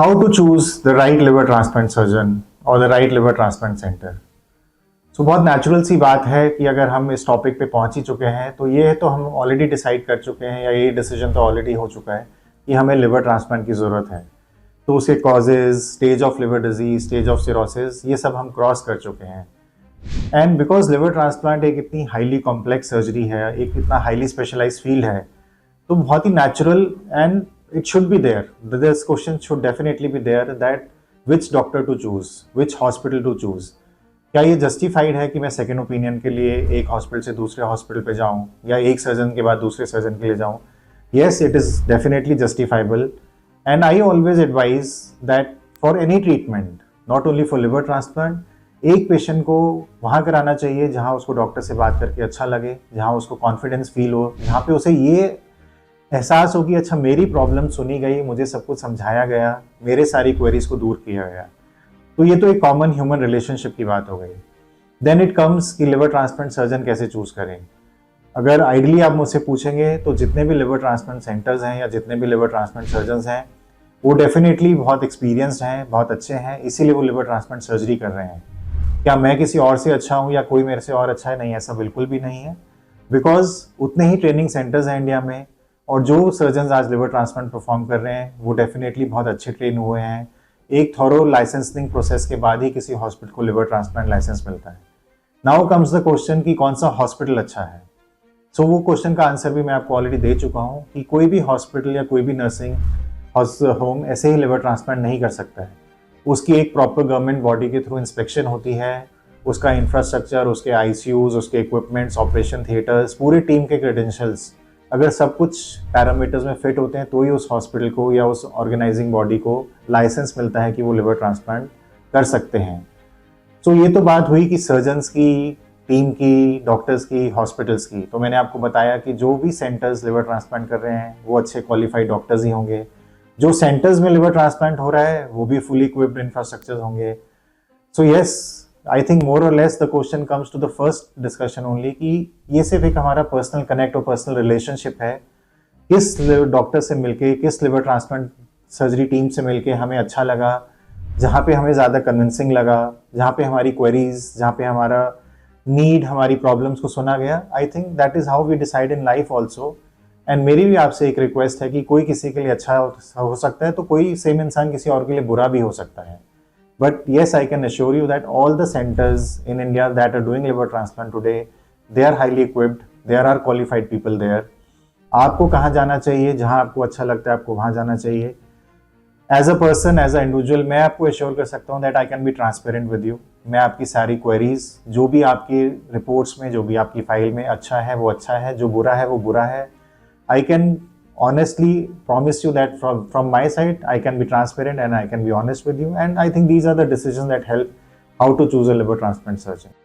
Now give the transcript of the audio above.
How to choose the right liver transplant surgeon or the right liver transplant center? So बहुत natural सी बात है कि अगर हम इस टॉपिक पे पहुंच ही चुके हैं तो ये तो हम ऑलरेडी डिसाइड कर चुके हैं या ये डिसीजन तो ऑलरेडी हो चुका है कि हमें लिवर ट्रांसप्लांट की ज़रूरत है। तो उसके causes, stage of liver disease, stage of cirrhosis, ये सब हम क्रॉस कर चुके हैं। एंड बिकॉज लिवर ट्रांसप्लांट एक इतनी हाईली कॉम्प्लेक्स सर्जरी है, एक इतना हाईली स्पेशलाइज फील्ड है, तो बहुत ही natural and it should be there. This question should definitely be there that which doctor to choose, which hospital to choose. क्या ये जस्टिफाइड है कि मैं सेकेंड ओपिनियन के लिए एक हॉस्पिटल से दूसरे हॉस्पिटल पे जाऊं या एक सर्जन के बाद दूसरे सर्जन के लिए जाऊं? Yes, it is definitely justifiable. And I always advise that for any treatment, not only for liver transplant, एक पेशेंट को वहाँ कराना चाहिए जहाँ उसको डॉक्टर से बात करके अच्छा लगे, जहाँ उसको कॉन्फिडेंस फील हो, जहाँ पे उसे ये एहसास हो कि अच्छा मेरी प्रॉब्लम सुनी गई, मुझे सब कुछ समझाया गया, मेरे सारी क्वेरीज को दूर किया गया। तो ये तो एक कॉमन ह्यूमन रिलेशनशिप की बात हो गई। देन इट कम्स कि लिवर ट्रांसप्लांट सर्जन कैसे चूज करें। अगर आइडियली आप मुझसे पूछेंगे तो जितने भी लिवर ट्रांसप्लांट सेंटर्स हैं या जितने भी लिवर ट्रांसप्लांट सर्जन हैं वो डेफिनेटली बहुत एक्सपीरियंस्ड हैं, बहुत अच्छे हैं, इसीलिए वो लिवर ट्रांसप्लांट सर्जरी कर रहे हैं। क्या मैं किसी और से अच्छा हूँ या कोई मेरे से और अच्छा है? नहीं, ऐसा बिल्कुल भी नहीं है। बिकॉज उतने ही ट्रेनिंग सेंटर्स हैं इंडिया में और जो सर्जन आज लिवर ट्रांसप्लांट परफॉर्म कर रहे हैं वो डेफिनेटली बहुत अच्छे ट्रेन हुए हैं। एक थॉरो लाइसेंसिंग प्रोसेस के बाद ही किसी हॉस्पिटल को लिवर ट्रांसप्लांट लाइसेंस मिलता है। नाउ कम्स द क्वेश्चन कि कौन सा हॉस्पिटल अच्छा है। सो वो क्वेश्चन का आंसर भी मैं आपको ऑलरेडी दे चुका हूँ कि कोई भी हॉस्पिटल या कोई भी नर्सिंग होम ऐसे ही लिवर ट्रांसप्लांट नहीं कर सकता है। उसकी एक प्रॉपर गवर्नमेंट बॉडी के थ्रू इंस्पेक्शन होती है, उसका इंफ्रास्ट्रक्चर, उसके आईसीयूज, उसके इक्विपमेंट्स, ऑपरेशन थिएटर्स, पूरी टीम के क्रेडेंशियल्स अगर सब कुछ पैरामीटर्स में फिट होते हैं तो ही उस हॉस्पिटल को या उस ऑर्गेनाइजिंग बॉडी को लाइसेंस मिलता है कि वो लिवर ट्रांसप्लांट कर सकते हैं। तो ये तो बात हुई कि सर्जन्स की, टीम की, डॉक्टर्स की, हॉस्पिटल्स की। तो मैंने आपको बताया कि जो भी सेंटर्स लिवर ट्रांसप्लांट कर रहे हैं वो अच्छे क्वालिफाइड डॉक्टर्स ही होंगे। जो सेंटर्स में लिवर ट्रांसप्लांट हो रहा है वो भी फुली इक्विप्ड इंफ्रास्ट्रक्चर होंगे। सो यस, आई थिंक मोर और less the question comes to the first discussion only कि ये सिर्फ एक हमारा पर्सनल कनेक्ट और पर्सनल रिलेशनशिप है। किस डॉक्टर से मिलके, किस लिवर ट्रांसप्लांट सर्जरी टीम से मिलके हमें अच्छा लगा, जहाँ पे हमें ज़्यादा कन्विंसिंग लगा, जहाँ पे हमारी क्वेरीज, जहाँ पे हमारा नीड, हमारी प्रॉब्लम्स को सुना गया। I think that is how we decide in life also. And मेरी भी आपसे एक रिक्वेस्ट है कि कोई किसी के लिए अच्छा हो सकता है तो कोई सेम इंसान किसी और के लिए बुरा भी हो सकता है। But yes, I can assure you that all the centers in India that are doing liver transplant today, they are highly equipped, there are qualified people there. आपको कहाँ जाना चाहिए, जहाँ आपको अच्छा लगता है आपको वहाँ जाना चाहिए। As a person, as a individual, मैं आपको assure कर सकता हूँ that I can be transparent with you. मैं आपकी सारी queries, जो भी आपकी reports में, जो भी आपकी फाइल में अच्छा है वो अच्छा है, जो बुरा है वो बुरा है। I can honestly promise you that from my side I can be transparent and I can be honest with you, and I think these are the decisions that help how to choose a liver transplant surgeon.